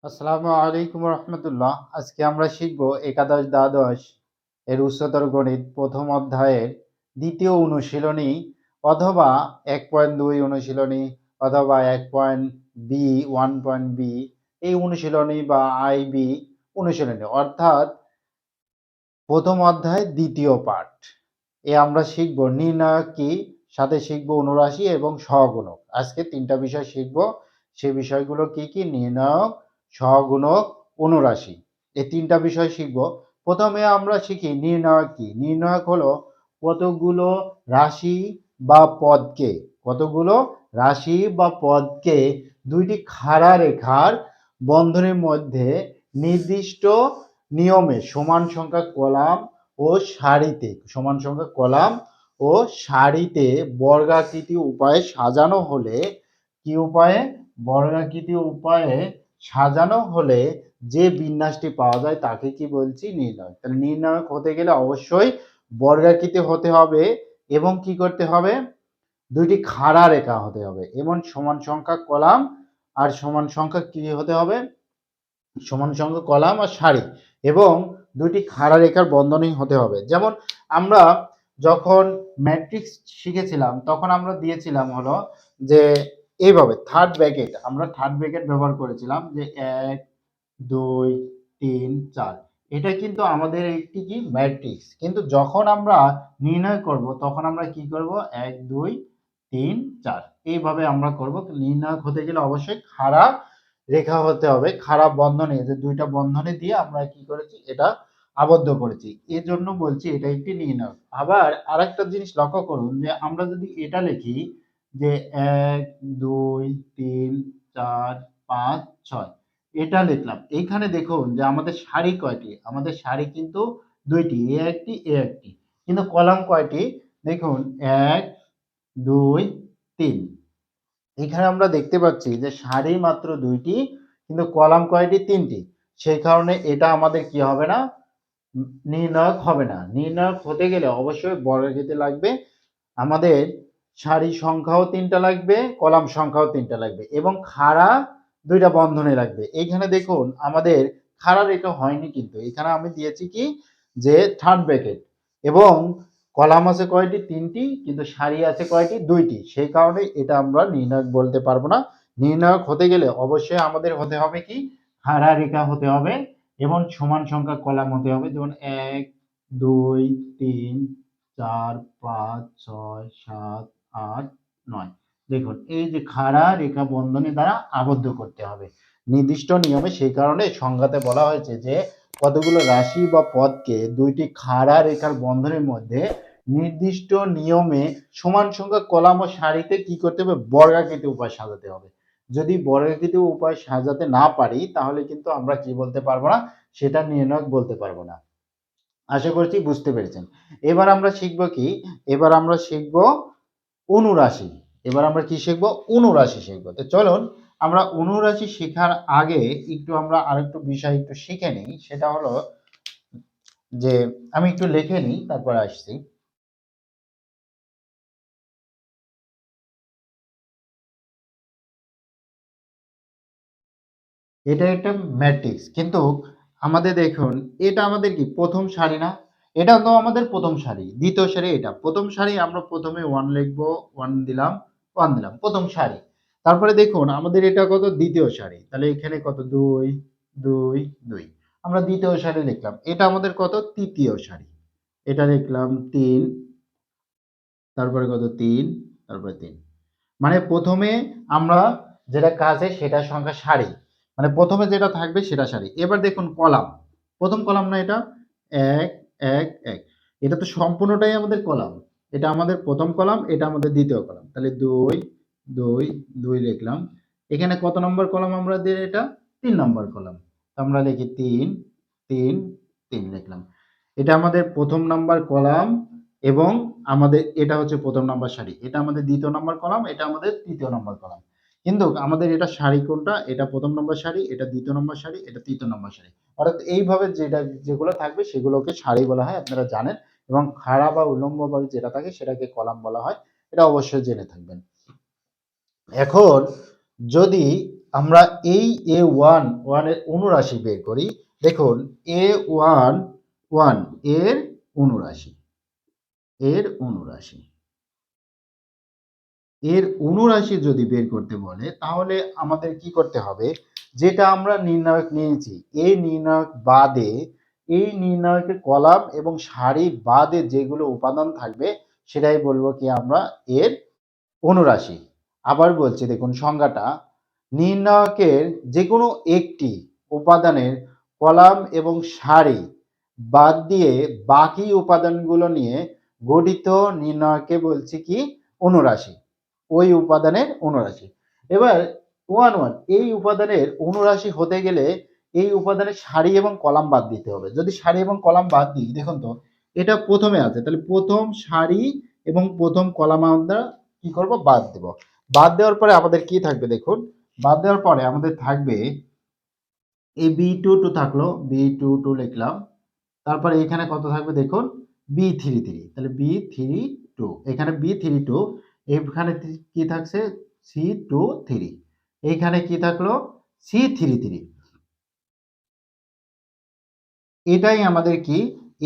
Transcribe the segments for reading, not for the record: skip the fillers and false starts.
আসসালামু আলাইকুম রহমতুল্লাহ। আজকে আমরা শিখব একাদশ দ্বাদশ এর উচ্চতর গণিত প্রথম অধ্যায়ের দ্বিতীয় অনুশীলনী অথবা 1.2 অনুশীলনী অথবা 1.বি 1.বি এই অনুশীলনী বা আইবি অনুশীলনী অর্থাৎ প্রথম অধ্যায় দ্বিতীয় পাঠ। আমরা শিখব নির্ণায়ক কি, সাথে শিখব অনুরাশি এবং সহগুণক। আজকে তিনটা বিষয় শিখব। সে বিষয়গুলো কি কি? নির্ণায়ক, সহগুণক, অনুরাশি। এই তিনটা বিষয় শিখব। প্রথমে আমরা শিখি নির্ণায়ক কি। নির্ণায়ক হলো কতগুলো রাশি বা পদকে দুইটি খাড়া রেখার বন্ধনীর মধ্যে নির্দিষ্ট নিয়মে সমান সংখ্যক কলাম ও সারিতে বর্গাকৃতি উপায়ে সাজানো হলে যে বিন্যাসটি পাওয়া যায় তাকে কি বলছি? নির্ণায়ক। তাহলে নির্ণায়ক হতে গেলে অবশ্যই বর্গাকৃতি হতে হবে এবং কি করতে হবে? দুইটি খাড়া রেখা হতে হবে এবং সমান সংখ্যক কলাম আর সমান সংখ্যক কি হতে হবে? সমান সংখ্যক কলাম আর সারি এবং দুইটি খাড়া রেখার বন্ধনী হতে হবে। যেমন আমরা যখন ম্যাট্রিক্স শিখেছিলাম তখন আমরা দিয়েছিলাম হলো যে এইভাবে থার্ড ব্র্যাকেট ব্যবহার করেছিলাম যে 1 2 3 4। এটা কিন্তু আমাদের একটি কি ম্যাট্রিক্স, কিন্তু যখন আমরা নির্ণয় করব তখন আমরা কি করব? 1 2 3 4 এইভাবে আমরা করব। নির্ণয় হতে গেলে অবশ্যই খাড়া রেখা হতে হবে, খারাপ বন্ধনী, যে দুইটা বন্ধনী দিয়ে আমরা কি করেছি? এটা আবদ্ধ করেছি। এর জন্য বলছি এটা একটি নির্ণায়ক। আবার আরেকটা জিনিস লক্ষ্য করুন যে আমরা যদি এটা লিখি যে 1 2 3 4 5 6 এটা লিখলাম। এইখানে দেখুন যে আমাদের সারি কয়টি? আমাদের সারি কিন্তু দুইটি, এ একটি। কিন্তু কলাম কয়টি? দেখুন 1 2 3। এখানে আমরা দেখতে পাচ্ছি যে সারি মাত্র দুইটি কিন্তু কলাম কয়টি? তিনটি। সেই কারণে এটা আমাদের কি হবে না? নির্ণায়ক হবে না। নির্ণায়ক হতে গেলে অবশ্যই বর্গাকৃতি লাগবে, আমাদের সারি সংখ্যাও তিনটা লাগবে, কলাম সংখ্যাও তিনটা লাগবে এবং খাড়া দুইটা বন্ধনী লাগবে। এইখানে দেখুন আমাদের খাড়া রেখা হয়নি, কিন্তু এখানে আমি দিয়েছি কি যে থার্ড ব্র্যাকেট এবং কলাম আছে কয়টি? তিনটি, কিন্তু সারি আছে কয়টি? দুইটি। সেই কারণে এটা আমরা নির্ণায়ক বলতে পারবো না। নির্ণায়ক হতে গেলে অবশ্যই আমাদের হতে হবে কি? খাড়া রেখা হতে হবে এবং সমান সংখ্যক কলাম হতে হবে। যেমন 1 2 3 4 5 6 7 8 9। দেখুন এই যে খাড়া রেখা বন্ধনী দ্বারা আবদ্ধ করতে হবে নির্দিষ্ট নিয়মে। সেই কারণে সংজ্ঞাতে বলা হয়েছে যে কতগুলো রাশি বা পদকে দুইটি খাড়া রেখার বন্ধনীর মধ্যে নির্দিষ্ট নিয়মে সমান সংখ্যক কলাম ও সারিতে কি করতে হবে? বর্গাকৃতি উপায় সাজাতে হবে। যদি বর্গাকৃতি উপায় সাজাতে না পারি তাহলে কিন্তু আমরা কি বলতে পারবো না? সেটা নির্ণায়ক বলতে পারবো না। আশা করছি বুঝতে পেরেছেন। এবার আমরা শিখব কি? এবার আমরা শিখব অনুরাশি। এবার আমরা কি শিখব? অনুরাশি শিখব। তো চলুন আমরা অনুরাশি শেখার আগে আমরা আরেকটু বিষয় একটু শিখে নিই। সেটা হলো যে আমি একটু লিখে নিই তারপর আসছি। এটা একটা ম্যাট্রিক্স, কিন্তু আমাদের দেখুন এটা আমাদের কি প্রথম সারি না? এটা তো আমাদের প্রথম সারি, দ্বিতীয় সারি এটা। প্রথম সারি আমরা প্রথমে 1 লিখবো, 1 দিলাম, 1 দিলাম, প্রথম সারি। তারপরে দেখুন আমাদের এটা কত? দ্বিতীয় সারি। তাহলে এখানে কত? 2 2 2। আমরা দ্বিতীয় সারি লিখলাম। এটা আমাদের কত? তৃতীয় সারি। এটা লিখলাম 3, তারপরে কত? 3, তারপরে 3। মানে প্রথমে আমরা যেটা কাজে সেটা সংখ্যা সারি, মানে প্রথমে যেটা থাকবে সেটা সারি। এবার দেখুন কলাম, প্রথম কলাম না এটা? 1 1 1। এটা তো সম্পূর্ণটাই আমাদের কলাম। এটা আমাদের প্রথম কলাম, এটা আমাদের দ্বিতীয় কলাম। তাহলে 2 2 2 লিখলাম। এখানে কত নম্বর কলাম আমরা দিই? এটা 3 নম্বর কলাম। আমরা লিখি 3 3 3 লিখলাম। এটা আমাদের প্রথম নাম্বার কলাম এবং আমাদের এটা হচ্ছে প্রথম নাম্বার সারি। এটা আমাদের দ্বিতীয় নাম্বার কলাম, এটা আমাদের তৃতীয় নাম্বার কলাম। কিন্তু আমাদের এটা সারি কোনটা? এটা প্রথম নম্বর সারি, এটা দ্বিতীয় নম্বর সারি, এটা তৃতীয় নম্বর সারি। অর্থাৎ এইভাবে যেগুলো থাকবে সেগুলোকে সারি বলা হয়, আপনারা জানেন। এবং খাড়া বা উল্লম্বভাবে যেটা থাকে সেটাকে কলাম বলা হয়। এটা অবশ্যই জেনে থাকবেন। এখন যদি আমরা এই এ ওয়ান ওয়ানের অনুরাশি বের করি। দেখুন এ ওয়ান ওয়ান এর অনুরাশি এর অনুরাশি এর অনুরাশি যদি বের করতে বলে তাহলে আমাদের কি করতে হবে, যেটা আমরা নির্ণায়ক নিয়েছি এই নির্ণায়ক বাদে এই নির্ণায়কের কলাম এবং সারি বাদে যেগুলো উপাদান থাকবে সেটাই বলবো কি আমরা এর অনুরাশি। আবার বলছি দেখুন সংজ্ঞাটা, নির্ণায়কের যে কোনো একটি উপাদানের কলাম এবং সারি বাদ দিয়ে বাকি উপাদানগুলো নিয়ে গঠিত নির্ণায়ককে বলছি কি অনুরাশি, ওই উপাদানের অনুরাশি। এবার ওয়ান ওয়ান এই উপাদানের অনুরাশি হতে গেলে এই উপাদানের সারি এবং কলাম বাদ দিতে হবে। যদি সারি এবং কলাম বাদ দিই, দেখুন তো এটা প্রথমে আছে, তাহলে প্রথম সারি এবং প্রথম কলাম আমরা কি করব, বাদ দেব। বাদ দেওয়ার পরে আমাদের কি থাকবে দেখুন, বাদ দেওয়ার পরে আমাদের থাকবে এই বি টু টু থাকলো, বি টু টু লিখলাম, তারপরে এখানে কত থাকবে দেখুন বি থ্রি থ্রি, তাহলে বি থ্রি টু, এখানে বি থ্রি টু, এখানে কি থাকছে সি টু থ্রি, এইখানে কি থাকলো সি থ্রি থ্রি। এটাই আমাদের কি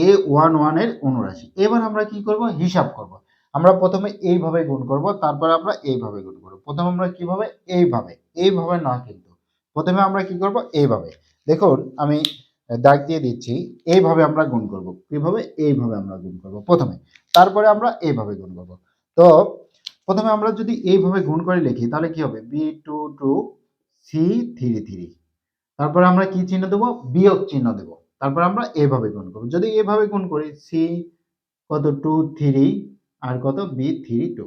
এ ওয়ান ওয়ানের অনুরাশি। এবার আমরা কি করব, হিসাব করব। আমরা প্রথমে এইভাবে গুণ করব, তারপর আমরা এইভাবে গুণ করব। প্রথমে আমরা কিভাবে, এইভাবে, এইভাবে না কিন্তু প্রথমে আমরা কি করব এইভাবে। দেখুন আমি দাগ দিয়ে দিচ্ছি, এইভাবে আমরা গুণ করব। কিভাবে, এইভাবে আমরা গুণ করব প্রথমে, তারপরে আমরা এইভাবে গুণ করব। তো প্রথমে আমরা যদি এইভাবে গুণ করে লিখি তাহলে কি হবে, B two two C three three, তারপরে আমরা কি চিহ্ন দেবো, বিয়োগ চিহ্ন দেবো, তারপর আমরা এভাবে গুণ করবো। যদি এভাবে গুণ করি সি কত টু থ্রি আর কত বি থ্রি টু,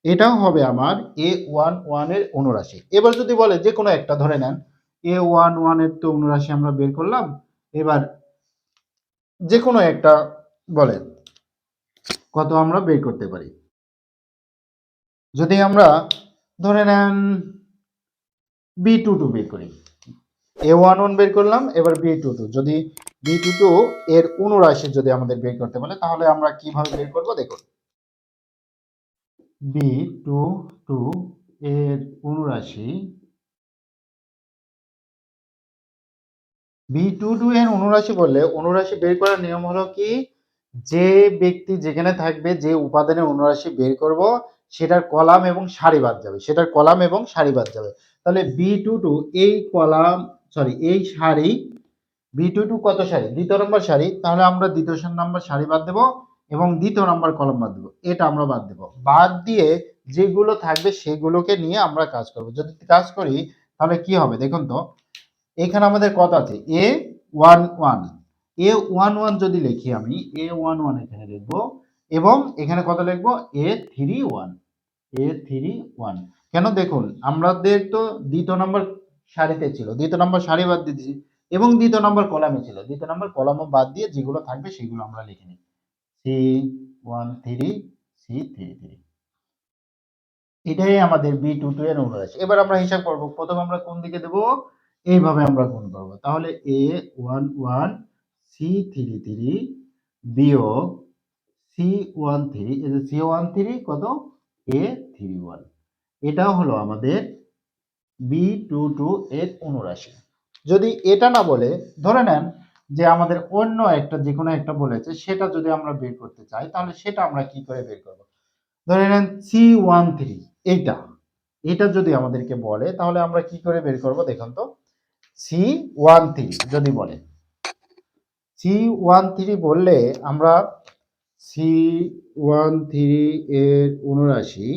এটাও হবে আমার এ ওয়ান ওয়ানের অনুরাশি। এবার যদি বলে যে কোনো একটা ধরে নেন, এ ওয়ান ওয়ানের তো অনুরাশি আমরা বের করলাম, এবার যে কোনো একটা বলেন কত আমরা বের করতে পারি। যদি আমরা ধরে নেন বি টু টু বের করি, এ ওয়ান ওয়ান বের করলাম, এবার বি টু টু, যদি বি টু টু এর অনুরাশি যদি আমাদের বের করতে বলে তাহলে আমরা কিভাবে বের করব দেখুন, বি টু টু এর অনুরাশি, বি টু টু এর অনুরাশি বললে অনুরাশি বের করার নিয়ম হলো কি, যে ব্যক্তি যেখানে থাকবে যে উপাদানের অনুরাশি বের করব সেটার কলাম এবং সারি বাদ যাবে, সেটার কলাম এবং সারি বাদ যাবে। তাহলে বি টু টু এই কলাম, সরি এই সারি, বি টু টু কত সারি, দ্বিতীয় নম্বর সারি, তাহলে আমরা দ্বিতীয় নম্বর সারি বাদ দেবো এবং দ্বিতীয় নম্বর কলম বাদ দেবো, এটা আমরা বাদ দেবো। বাদ দিয়ে যেগুলো থাকবে সেগুলোকে নিয়ে আমরা কাজ করব। যদি কাজ করি তাহলে কি হবে দেখুন তো, এখানে আমাদের কত আছে এ ওয়ান ওয়ান, এ ওয়ান ওয়ান যদি লিখি আমি এ ওয়ান ওয়ান এখানে লিখবো এবং এখানে কত লিখবো A three one, A three one. কেন দেখুন আমাদের তো দ্বিতীয় নম্বর সারিতে ছিল, দ্বিতীয় নম্বর সারি বাদ দিয়েছি এবং দ্বিতীয় নম্বর কলামে ছিল, দ্বিতীয় নম্বর কলামও বাদ দিয়ে যেগুলো থাকবে সেগুলো আমরা লিখে নিই, C one three C three three, এটাই আমাদের বি টু টু এর অনুরাশি। এবার আমরা হিসাব করব, প্রথম আমরা কোন দিকে দেব, এইভাবে আমরা গুণ করব। তাহলে a one one c three three বিয়োগ সি ওয়ান থ্রি, এই যে সি ওয়ান থ্রি কত এ থ্রি ওয়ান, এটা হলো আমাদের বি টু টু এর অনুরাশি। যদি এটা না বলে ধরে নেন যে আমাদের অন্য একটা যে কোনো একটা বলেছে সেটা যদি আমরা বের করতে চাই তাহলে সেটা আমরা কি করে বের করব, ধরে নেন সি ওয়ান থ্রি, এইটা এটা যদি আমাদেরকে বলে তাহলে আমরা কি করে বের করব দেখুন তো, সি ওয়ান থ্রি যদি বলে, সি ওয়ান থ্রি বললে আমরা সি ওয়ান থ্রি এর অনুরাশি,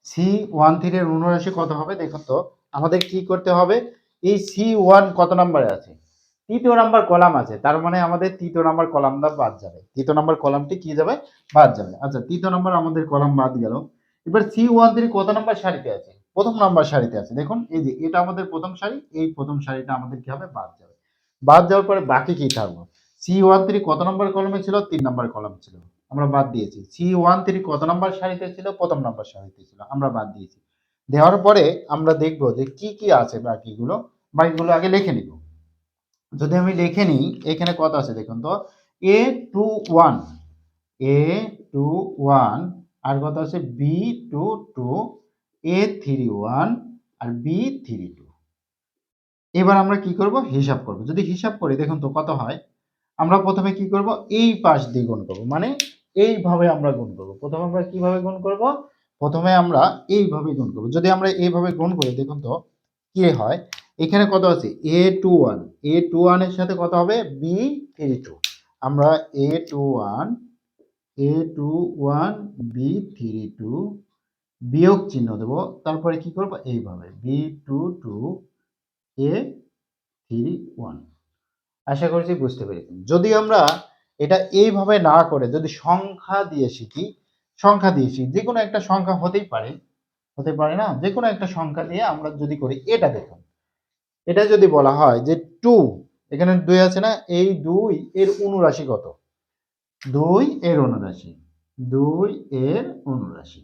সি ওয়ান থ্রি এর অনুরাশি কত হবে দেখুন তো, আমাদের কি করতে হবে, এই সি ওয়ান কত নম্বরে আছে, তৃতীয় নাম্বার কলাম আছে, তার মানে আমাদের তৃতীয় নাম্বার কলামটা বাদ যাবে, তৃতীয় নাম্বার কলামটি কি যাবে, বাদ যাবে। আচ্ছা তৃতীয় নাম্বার আমাদের কলাম বাদ গেল, এবার সি ওয়ান থ্রি কত নাম্বার সারিতে আছে, প্রথম নাম্বার সারিতে আছে, দেখুন এই যে এটা আমাদের প্রথম সারি, এই প্রথম সারিটা আমাদের কি হবে, বাদ যাবে। বাদ যাওয়ার পরে বাকি কি থাকবে, সি ওয়ান থ্রি কত নম্বর কলমে ছিল, 3 নম্বর কলম ছিল, আমরা বাদ দিয়েছি। সি ওয়ান থ্রি কত নম্বর সারিতে ছিল, প্রথম নম্বর সারিতে ছিল, আমরা বাদ দিয়েছি। দেওয়ার পরে আমরা দেখবো যে কি কি আছে, বাকিগুলো আগে লিখে নিব। যদি আমি লিখে নিই এখানে কত আছে দেখুন তো, এ টু ওয়ান, এ টু ওয়ান আর কত আছে বি টু টু, A31 আর B32। এবার আমরা কি করব, হিসাব করব। যদি হিসাব করি দেখুন তো কত হয়। আমরা প্রথমে কি করব, এই পাশ দিয়ে গুণ করব, মানে এইভাবে আমরা গুণ করব। প্রথমে আমরা কিভাবে গুণ করব, প্রথমে আমরা এইভাবে গুণ করব। যদি আমরা এইভাবে গুণ করি দেখুন তো কি হয়। এখানে কত আছে, A21 এর সাথে কত হবে, B32। আমরা A21 B32 বিয়োগ চিহ্ন দেব, তারপরে কি করব, এইভাবে B22 A31। আশা করছি বুঝতে পেরেছেন। যদি আমরা এটা এইভাবে না করে যদি সংখ্যা দিয়ে শিখি, যে কোনো একটা সংখ্যা হতে পারে না, যে কোনো একটা সংখ্যা দিয়ে আমরা যদি করি, এটা দেখুন, এটা যদি বলা হয় যে 2, এখানে 2 আছে না, এই 2 এর অনুরাশি কত, 2 এর অনুরাশি, 2 এর অনুরাশি।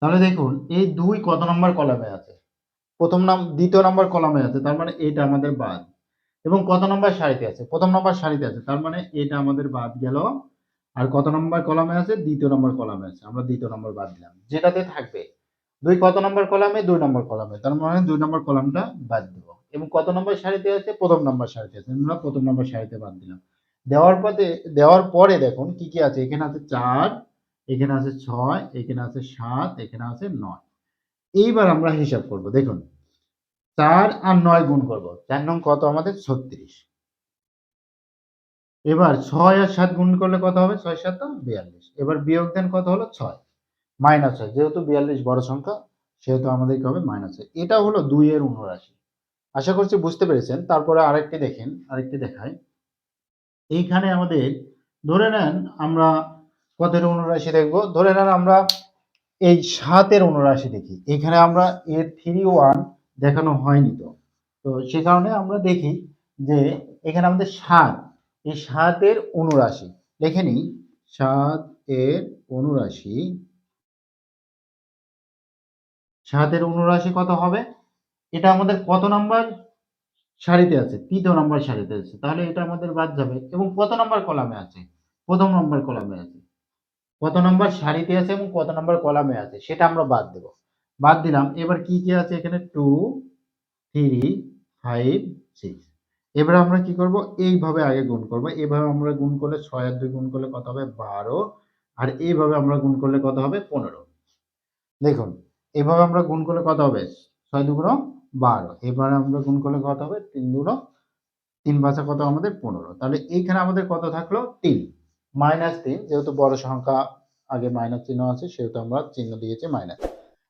তাহলে দেখুন এই 2 কত নম্বর কলামে আছে, দ্বিতীয় নম্বর কলামে আছে, তার মানে এটা আমাদের বাদ। এবং কত নম্বর সারিতে আছে, প্রথম নম্বর সারিতে আছে, তার মানে এটা আমাদের বাদ গেল। আর কত নম্বর কলামে আছে, দ্বিতীয় নম্বর কলামে আছে, আমরা দ্বিতীয় নম্বর বাদ দিলাম। যেটাতে থাকবে 2 কত নম্বর কলামে, 2 নম্বর কলামে, তার মানে 2 নম্বর কলামটা বাদ দিব। এবং কত নম্বর সারিতে আছে, প্রথম নম্বর সারিতে আছে, আমরা প্রথম নম্বর সারিতে বাদ দিলাম। দেওয়ার পরে দেখুন কি কি আছে, এখানে আছে 4, এখানে আছে 6, এখানে আছে 7, এখানে আছে 9। এইবার আমরা হিসাব করব। দেখুন 4 আর 9 গুণ করব, 4 নং কত আমাদের 36। এবার 6 আর 7 গুণ করলে কত হবে, 6 7 42। এবার বিয়োগ দেন কত হলো, 6 -6, যেহেতু 42 বড় সংখ্যা সেহেতু আমাদেরকে হবে -6। এটা হলো 2 এর অনুরাশি। আশা করছি বুঝতে পেরেছেন। তারপরে আরেকটি দেখাই। এইখানে আমাদের ধরে নেন আমরা কতের অনুরাশি দেখব, ধরে নেন আমরা এই 7 এর অনুরাশি দেখি। এখানে আমরা A31 দেখানো হয়নি, তো সে কারণে আমরা দেখি যে এখানে আমাদের 7, এই 7 এর অনুরাশি লিখে নিই। 7 এর অনুরাশি, 7 এর অনুরাশি কত হবে, এটা আমাদের কত নাম্বার সারিতে আছে, তৃতীয় নাম্বার সারিতে আছে, তাহলে এটা আমাদের বাদ যাবে। এবং কত নাম্বার কলামে আছে, প্রথম নাম্বার কলামে আছে। কত নাম্বার সারিতে আছে এবং কত নাম্বার কলামে আছে সেটা আমরা বাদ দেব। বাদ দিলাম। এবার কি কি আছে এখানে, 2 3 5 6। এবার আমরা কি করব, এইভাবে আগে গুণ করব। এইভাবে আমরা গুণ করলে 6 আর 2 গুণ করলে কত হবে, 12। আর এইভাবে আমরা গুণ করলে কত হবে, 15। দেখুন এভাবে আমরা গুণ করলে কত হবে, 6 2 12। এবার আমরা গুণ করলে কত হবে, 3 2 3 5 কত আমাদের 15। তাহলে এইখানে আমাদের কত থাকলো, 3 -3, যেহেতু বড় সংখ্যা আগে মাইনাস চিহ্ন আছে সেহেতু আমরা চিহ্ন দিয়েছি মাইনাস।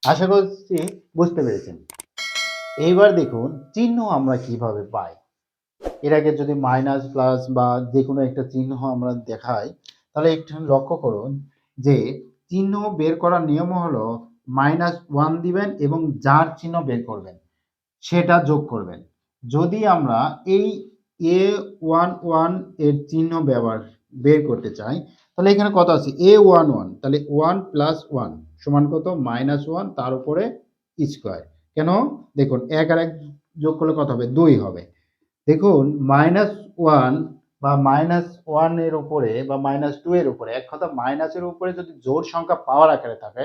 আশা করছি বুঝতে পেরেছেন। এইবার দেখুন চিহ্ন আমরা কিভাবে পাই। এর আগে যদি মাইনাস প্লাস বা যে কোনো একটা চিহ্ন আমরা দেখাই, তাহলে একটু লক্ষ্য করুন যে চিহ্ন বের করার নিয়ম হলো -1 দিবেন এবং যার চিহ্ন বের করবেন সেটা যোগ করবেন। যদি আমরা এই A11 এর চিহ্ন বের করতে চাই, তাহলে এখানে কত আছে, A11, তাহলে 1 + 1 সমান কত, -1, তার উপরে স্কয়ার। কেন, দেখুন 1 আর 1 যোগ করলে কত হবে, 2 হবে। দেখুন -1 বা -1 এর উপরে বা -2 এর উপরে, এক কথা মাইনাসের উপরে যদি জোড় সংখ্যা পাওয়ার আকারে থাকে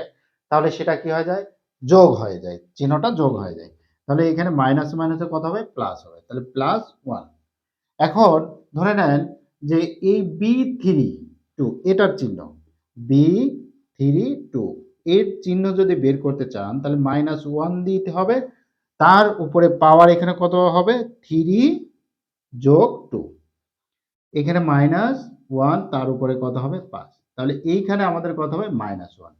তাহলে সেটা কি হয়ে যায়, যোগ হয়ে যায়, চিহ্নটা যোগ হয়ে যায়। তাহলে এখানে মাইনাসে মাইনাসে কত হবে, প্লাস হবে, তাহলে +1। এখন ধরে নেন যে এই B32 এটার চিহ্ন, B32 এর চিহ্ন যদি বের করতে চান তাহলে -1 দিতে হবে, তার উপরে পাওয়ার এখানে কত হবে, 3 যোগ 2, এখানে -1, তার উপরে কত হবে, 5। তাহলে এইখানে আমাদের কত হবে, -1।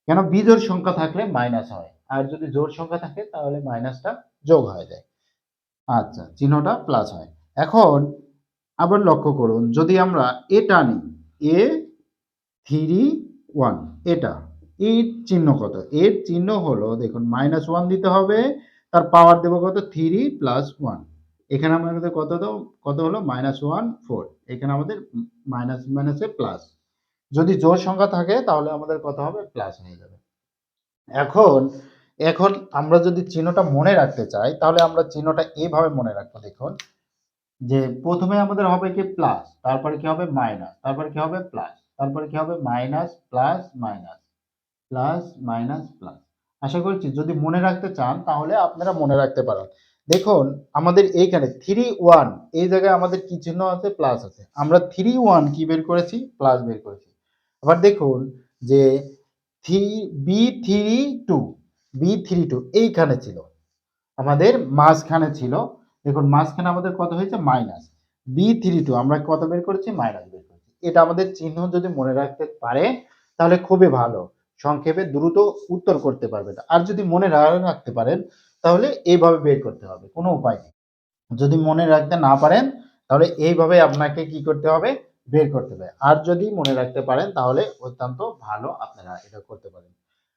কেন, বিজোড় সংখ্যা থাকলে মাইনাস হয়, আর যদি জোড় সংখ্যা থাকে তাহলে মাইনাসটা যোগ হয়ে যায়। আচ্ছা, চিহ্নটা প্লাস হয়। এখন আবার লক্ষ্য করুন, যদি আমরা এটা নিই, A31, এটা এর চিহ্ন কত, এর চিহ্ন হলো দেখুন -1 দিতে হবে, তার পাওয়ার দেব কত, 3 + 1। এখানে আমাদের কত হলো, -1 4। এখানে আমাদের মাইনাস মাইনাসে প্লাস, যদি জোড় সংখ্যা থাকে তাহলে আমাদের কত হবে, প্লাস হয়ে যাবে। এখন এখন আমরা যদি চিহ্নটা মনে রাখতে চাই তাহলে আমরা চিহ্নটা এইভাবে মনে রাখবো। দেখুন যে প্রথমে আমাদের হবে কি, প্লাস, তারপরে কি হবে, মাইনাস, তারপরে কি হবে, প্লাস, তারপরে কি হবে, minus plus minus. Plus minus plus. আশা করছি যদি মনে রাখতে চান তাহলে আপনারা মনে রাখতে পারেন। দেখুন আমাদের এইখানে 3 1 এই জায়গায় আমাদের কি চিহ্ন আছে? প্লাস আছে। আমরা 3 1 কি বের করেছি? প্লাস বের করেছি। আবার দেখুন যে B32 B32 এইখানে ছিল। আমাদের মাঝখানে ছিল। দেখুন মাঝখানে আমাদের কত হয়েছে? মাইনাস। B32 আমরা কত বের করেছি? মাইনাস বের করেছি। এটা আমাদের চিহ্ন যদি মনে রাখতে পারে তাহলে খুবই ভালো। সংক্ষেপে দ্রুত উত্তর করতে পারবেন। আর যদি মনে না রাখতে পারেন তাহলে এইভাবে বের করতে হবে। কোনো উপায় নেই। যদি মনে রাখতে না পারেন তাহলে এইভাবে আপনাকে কি করতে হবে? বের করতে হবে। আর যদি মনে রাখতে পারেন তাহলে অত্যন্ত ভালো আপনারা এটা করতে পারেন।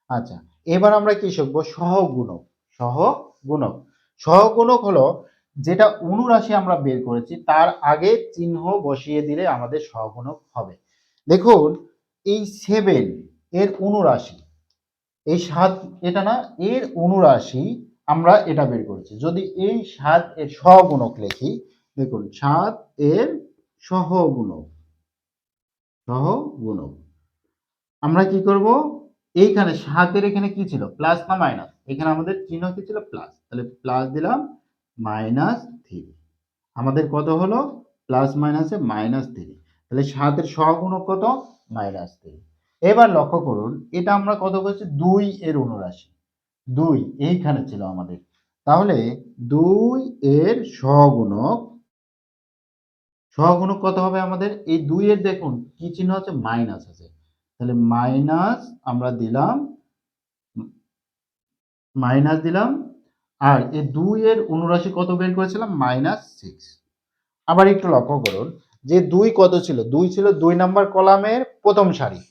আচ্ছা, এবার আমরা কি শিখব? সহগুণক। সহগুণক। সহগুণক হলো যেটা অনুরাশি আমরা বের করেছি তার আগে চিহ্ন বসিয়ে দিলে আমাদের সহগুণক হবে। দেখুন এই 7 এর অনুরাশি, এই 7 এটা না, এর অনুরাশি আমরা এটা বের করেছি। যদি এই 7 এর সহগুণক লিখি, দেখুন 7 এর সহগুণক, সহগুণক আমরা কি করব? এইখানে 7 এর এখানে কি ছিল? প্লাস না মাইনাস? এখানে আমাদের চিহ্ন কি ছিল? প্লাস। তাহলে প্লাস দিলাম, মাইনাস 3। আমাদের কত হলো? প্লাস মাইনাসে মাইনাস 3। তাহলে 7 এর সহগুণক কত? মাইনাস 3। এবার লক্ষ্য করুন এটা আমরা কত করেছি? 2 এর অনুরাশি। 2 এইখানে ছিল আমাদের। তাহলে 2 এর সহগুণক, সহগুণক কত হবে আমাদের? এই 2 এর দেখুন কি চিহ্ন আছে? মাইনাস আছে। তাহলে মাইনাস আমরা দিলাম, মাইনাস দিলাম। আর এই 2 এর অনুরাশি কত বের করেছিলাম? -6। আবার একটু লক্ষ্য করুন যে 2 কত ছিল? 2 ছিল 2 নাম্বার কলামের প্রথম সারি।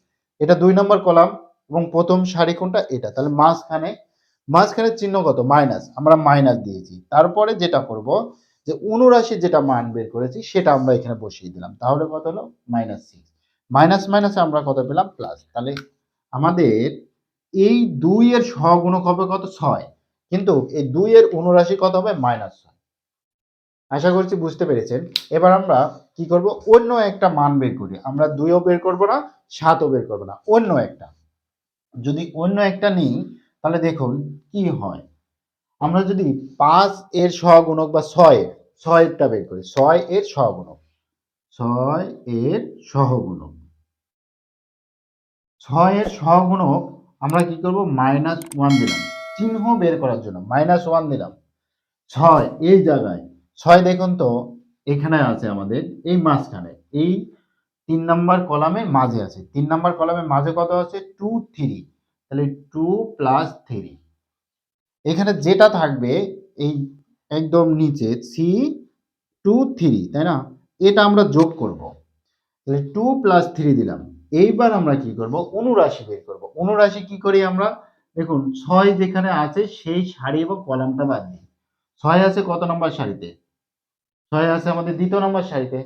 এটা 2 নাম্বার কলাম এবং প্রথম সারি কোনটা? এটা। তাহলে মাঝখানে, মাঝখানের চিহ্ন কত? মাইনাস। আমরা মাইনাস দিয়েছি। তারপরে যেটা করব যে অনুরাশির যেটা মান বের করেছি সেটা আমরা এখানে বসিয়ে দিলাম। তাহলে কত হলো? -6। মাইনাস মাইনাসে আমরা কত পেলাম? প্লাস। তাহলে আমাদের এই 2 এর সহগুণক হবে কত? 6। কিন্তু এই 2 এর অনুরাশি কত হবে? -6। আশা করছি বুঝতে পেরেছেন। এবার আমরা কি করব? অন্য একটা মান বের করি। আমরা 2 ও বের করব না, 7 ও বের করব না। অন্য একটা। যদি অন্য একটা নিই তাহলে দেখুন কি হয়। আমরা যদি 5 এর সহগুণক বা 6 টা বের করি। 6 এর সহগুণক। 6 এর সহগুণক। 6 এর সহগুণক আমরা কি করব? -1 দিলাম। চিহ্ন বের করার জন্য -1 দিলাম। 6 এই জায়গায় 6 দেখুন তো এখানে আছে আমাদের এই মাঝখানে। এই 3 নাম্বার কলামের মাঝে আছে। 3 নাম্বার কলামের মাঝে কত আছে? 2 3। তাহলে 2 প্লাস 3। এখানে যেটা থাকবে এই একদম নিচে C2 3 তাই না? এটা আমরা যোগ করব। তাহলে 2 প্লাস 3 দিলাম। এইবার আমরা কি করব? অনুরাশি বের করব। অনুরাশি কি করি আমরা? দেখুন 6 যেখানে আছে সেই সারি এবং কলামটা বাদ দিই। 6 আছে কত নম্বর সারিতে? 6 আছে আমাদের 2য় নম্বর সারিতে।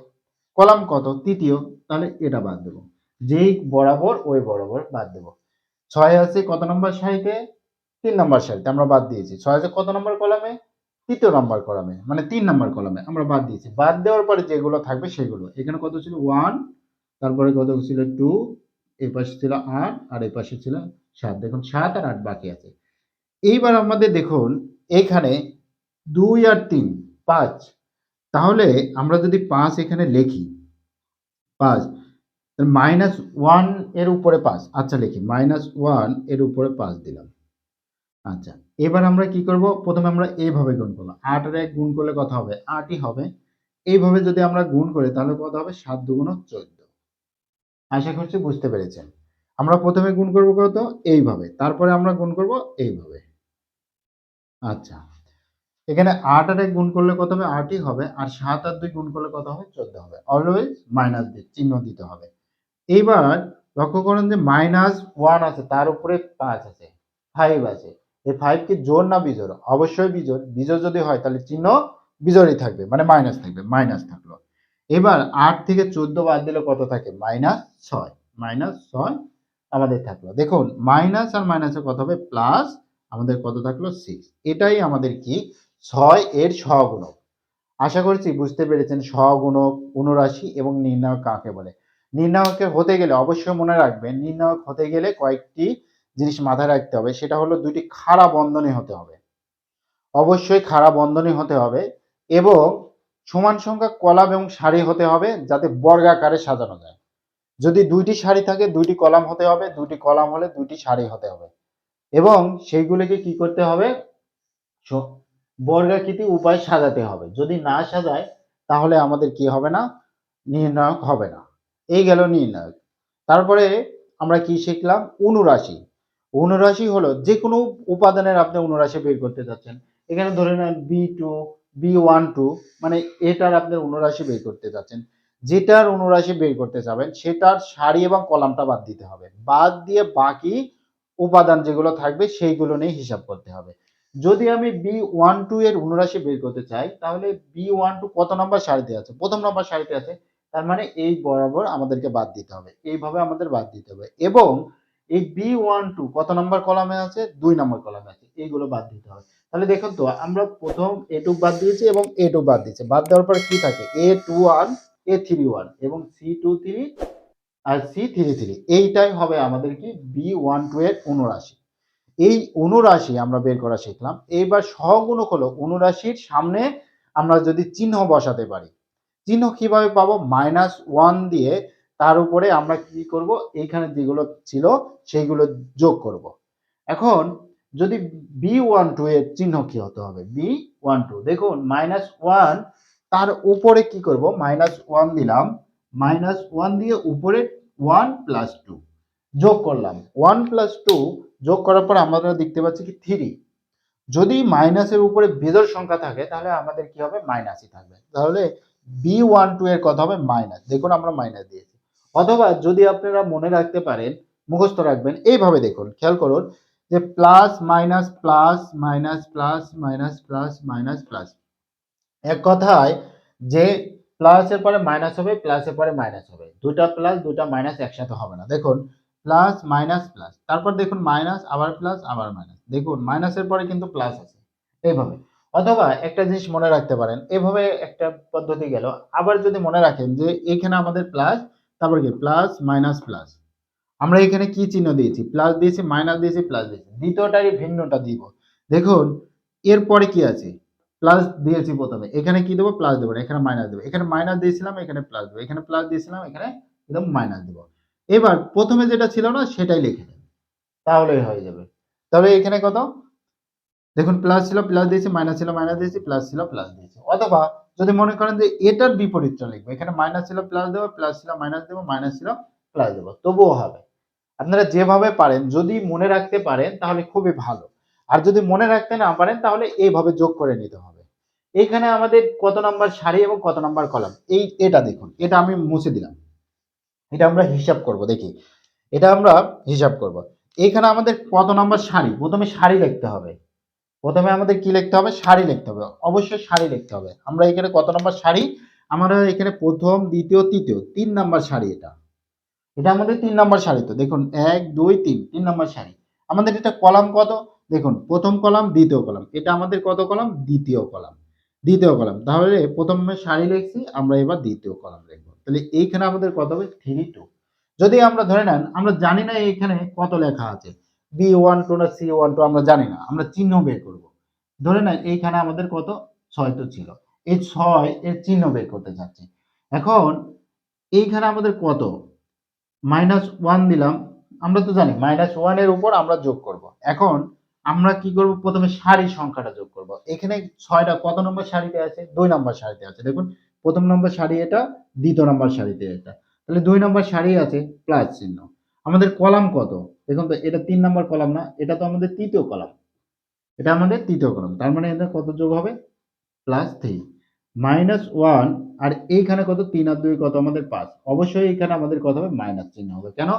কলাম কত? 3য়। তাহলে এটা বাদ দেব। যেই বরাবর ওই বরাবর বাদ দেব। 6 আছে কত নম্বর সারিতে? 3 নম্বর সারিতে আমরা বাদ দিয়েছি। 6 আছে কত নম্বর কলামে? 3য় নম্বর কলামে। মানে 3 নম্বর কলামে আমরা বাদ দিয়েছি। বাদ দেওয়ার পরে যেগুলো থাকবে সেগুলো। এখানে কত ছিল? 1, তারপরে কত ছিল? 2, এই পাশে ছিল 8 আর এই পাশে ছিল 7। দেখুন 7 আর 8 বাকি আছে। এইবার আমাদের দেখুন এখানে 2 আর 3 5। তাহলে আমরা যদি 5 এখানে লিখি, 5 -1 এর উপরে 5। আচ্ছা লিখি -1 এর উপরে 5 দিলাম। আচ্ছা, এবার আমরা কি করব? প্রথমে আমরা এইভাবে গুণ করব। 8 আর 1 গুণ করলে কত হবে? 8 ই হবে। এইভাবে যদি আমরা গুণ করি তাহলে কত হবে? 7 দুগুণ 14। আশা করছি বুঝতে পেরেছেন। আমরা প্রথমে গুণ করব কত? এইভাবে। তারপরে আমরা গুণ করব এইভাবে। আচ্ছা। এখানে 8 আর 1 গুণ করলে কত হবে? 8 ই হবে। আর 7 আর 2 গুণ করলে কত হবে? 14 হবে। অলওয়েজ মাইনাস চিহ্ন দিতে হবে। এইবার লক্ষ্য করেন যে -1 আছে, তার উপরে 5 আছে, 5 আছে। এই 5 কি জোড় না বিজোড়? অবশ্যই বিজোড়। বিজোড় যদি হয় তাহলে চিহ্ন বিজোড়ই থাকবে, মানে মাইনাস থাকবে, মাইনাস থাকলো। এবার 8 থেকে 14 বাদ দিলে কত থাকে? -6। -6 আমাদের থাকলো। দেখুন মাইনাস আর মাইনাসে কত হবে? প্লাস। আমাদের কত থাকলো? 6। এটাই আমাদের কি? 6 এর সহগুণক। আশা করছি বুঝতে পেরেছেন সহগুণক, অনুরাশি এবং নির্ণায়ক কাকে বলে। নির্ণায়কের হতে গেলে অবশ্যই মনে রাখবেন নির্ণায়ক হতে গেলে কয়েকটি জিনিস মাথায় রাখতে হবে, সেটা হলো দুইটি খাড়া বন্ধনী হতে হবে। অবশ্যই খাড়া বন্ধনী হতে হবে এবং সমান সংখ্যক কলাম এবং সারি হতে হবে, যাতে বর্গাকারে সাজানো যায়। যদি দুইটি সারি থাকে দুইটি কলাম হতে হবে, দুইটি কলাম হলে দুইটি সারি হতে হবে এবং সেইগুলিকে কি করতে হবে, বর্গাকৃতি উপায়ে সাজাতে হবে। যদি না সাজায় তাহলে আমাদের কি হবে না, নির্ণায়ক হবে না। এই গেল নির্ণায়ক। তারপরে আমরা কি শিখলাম, অনুরাশি। অনুরাশি হলো যে কোনো উপাদানের আপনি অনুরাশি বের করতে চাচ্ছেন। এখানে ধরে নেন B2 B12 মানে এটার আপনি অনুরাশি বের করতে চাচ্ছেন। যেটার অনুরাশি বের করতে চাবেন সেটার সারি এবং কলামটা বাদ দিতে হবে। বাদ দিয়ে বাকি উপাদান যেগুলো থাকবে সেইগুলো নিয়ে হিসাব করতে হবে। যদি আমি B12 এর অনুরাশি বের করতে চাই তাহলে B12 কত নম্বর সারিতে আছে, প্রথম নম্বর সারিতে আছে, তার মানে এই বরাবর আমাদেরকে বাদ দিতে হবে। এইভাবে আমাদের বাদ দিতে হবে এবং এই B12 কত নম্বর কলামে আছে, 2 নম্বর কলামে আছে, এইগুলো বাদ দিতে হবে। তাহলে দেখুন তো আমরা প্রথম A2 বাদ দিয়েছি এবং A2 বাদ দিয়েছি। বাদ দেওয়ার পরে কি থাকে, A21 A31 এবং C23 আর C33, এইটাই হবে আমাদের কি B12 এর অনুরাশি। এই অনুরাশি আমরা বের করা শিখলাম। এইবার সহগুণক হলো অনুরাশির সামনে আমরা যদি চিহ্ন বসাতে পারি। চিহ্ন কিভাবে পাবো, -1 দিয়ে তার উপরে আমরা কি করব, এইখানে যেগুলো ছিল সেইগুলো যোগ করব। এখন যদি B12 এর চিহ্ন কি হতে হবে, B12 দেখুন -1 তার উপরে কি করব, -1 দিলাম, -1 দিয়ে উপরে 1 + 2 যোগ করলাম। 1 + 2 যোগ করার পর আমরা দেখতে পাচ্ছি কি 3। যদি মাইনাসের উপরে বেজোড় সংখ্যা থাকে তাহলে আমাদের কি হবে, মাইনাসই থাকবে। তাহলে B12 এর কথা হবে মাইনাস। দেখুন আমরা মাইনাস দিয়েছি। অথবা যদি আপনারা মনে রাখতে পারেন, মুখস্থ রাখবেন, এইভাবে দেখুন, খেয়াল করুন যে plus minus plus minus plus minus plus minus plus. এক কথায় যে প্লাসের পরে মাইনাস হবে, প্লাসের পরে মাইনাস হবে, দুটা প্লাস দুটা মাইনাস একসাথে হবে না। দেখুন প্লাস মাইনাস প্লাস, তারপর দেখুন মাইনাস আবার প্লাস আবার মাইনাস, দেখুন মাইনাসের পরে কিন্তু প্লাস আছে, এইভাবে। অথবা একটা জিনিস মনে রাখতে পারেন, এভাবে একটা পদ্ধতি গেল। আবার যদি মনে রাখেন যে এখানে আমাদের প্লাস, তারপর কি প্লাস মাইনাস প্লাস, আমরা এখানে কি চিহ্ন দিয়েছি, প্লাস দিয়েছি মাইনাস দিয়েছি প্লাস দিয়েছি, দ্বিতীয়টারই ভিন্নটা দিব। দেখুন এরপরে কি আছে, প্লাস দিয়েছি প্রথমে, এখানে কি দেবো, প্লাস দেবো, এখানে মাইনাস দেবো, এখানে মাইনাস দিয়েছিলাম এখানে প্লাস দেবো, এখানে প্লাস দিয়েছিলাম এখানে একদম মাইনাস দেবো। এবার প্রথমে যেটা ছিল না সেটাই লিখে দেন, তাহলেই হয়ে যাবে। তবে এখানে কত, দেখুন প্লাস ছিল প্লাস দিয়েছি, মাইনাস ছিল মাইনাস দিয়েছি, প্লাস ছিল প্লাস দিয়েছি। অথবা যদি মনে করেন যে এটার বিপরীতটা লিখবো, এখানে মাইনাস ছিল প্লাস দেবো, প্লাস ছিল মাইনাস দেবো, মাইনাস ছিল প্লাস দেবো, তবুও হবে। আপনারা যেভাবে পারেন যদি মনে রাখতে পারেন তাহলে খুবই ভালো। আর যদি মনে রাখতে না পারেন তাহলে এইভাবে যোগ করে নিতে হবে। এখানে আমাদের কত নাম্বার সারি এবং কত নাম্বার কলাম, এটা দেখুন, এটা আমি মুছে দিলাম। এটা আমরা হিসাব করব, দেখি এটা আমরা হিসাব করব। এখানে আমাদের কত নাম্বার সারি, প্রথমে সারি লিখতে হবে। প্রথমে আমাদের কি লিখতে হবে, সারি লিখতে হবে, অবশ্যই সারি লিখতে হবে। আমরা এখানে কত নাম্বার সারি, আমরা এখানে প্রথম দ্বিতীয় তৃতীয় 3 নাম্বার সারি, এটা আমাদের 3 নাম্বার সারি। তো দেখুন 1 2 3 3 নাম্বার সারি। আমাদের এটা কলাম কত, দেখুন প্রথম কলাম দ্বিতীয় কলাম, এটা আমাদের কত কলাম, দ্বিতীয় কলাম, দ্বিতীয় কলাম। তাহলে প্রথমে সারি লিখছি, আমরা এবার দ্বিতীয় কলাম লিখবো। তাহলে এইখানে আমাদের কত হবে, 3 2। যদি আমরা ধরে নেন আমরা জানি না এইখানে কত লেখা আছে, B12 না C12 আমরা জানি না, আমরা চিহ্ন বের করব। ধরে নেন এইখানে আমাদের কত, 6 তো ছিল, এই 6 এর চিহ্ন বের করতে চাচ্ছি। এখন এইখানে আমাদের কত, -1 দিলাম, আমরা তো জানি -1 এর উপর আমরা যোগ করব। এখন আমরা কি করব, প্রথমে সারি সংখ্যাটা যোগ করব। এখানে 6টা কত নম্বর সারিতে আছে, 2 নম্বর সারিতে আছে। দেখুন প্রথম নম্বর সারি এটা, দ্বিতীয় নম্বর সারিতে এটা, তাহলে 2 নম্বর সারি আছে, প্লাস চিহ্ন। আমাদের কলাম কত, দেখুন তো এটা 3 নম্বর কলাম না, এটা তো আমাদের তৃতীয় কলাম, এটা আমাদের তৃতীয় কলাম, তার মানে এটা কত যোগ হবে, +3 -1। আর এইখানে কত, 3 আর 2 কত আমাদের 5, অবশ্যই এখানে আমাদের কত হবে, মাইনাস চিহ্ন হবে। কেন,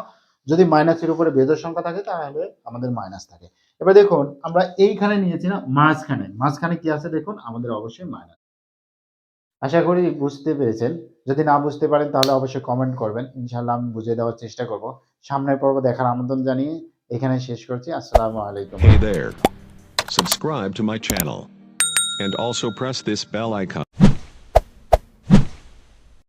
যদি মাইনাসের উপরে বেজোড় সংখ্যা থাকে তাহলে আমাদের মাইনাস থাকে। এবার দেখুন আমরা এইখানে নিয়েছি না, মাঝখানে, মাঝখানে কি আছে দেখুন, আমাদের অবশ্যই মাইনাস। আশা করি বুঝতে পেরেছেন। যদি না বুঝতে পারেন তাহলে অবশ্যই কমেন্ট করবেন, ইনশাআল্লাহ আমি বুঝিয়ে দেওয়ার চেষ্টা করব। সামনের পর্ব দেখার আমন্ত্রণ জানিয়ে এখানে শেষ করছি। আসসালামু আলাইকুম। Hey there. Subscribe to my channel and also press this bell icon.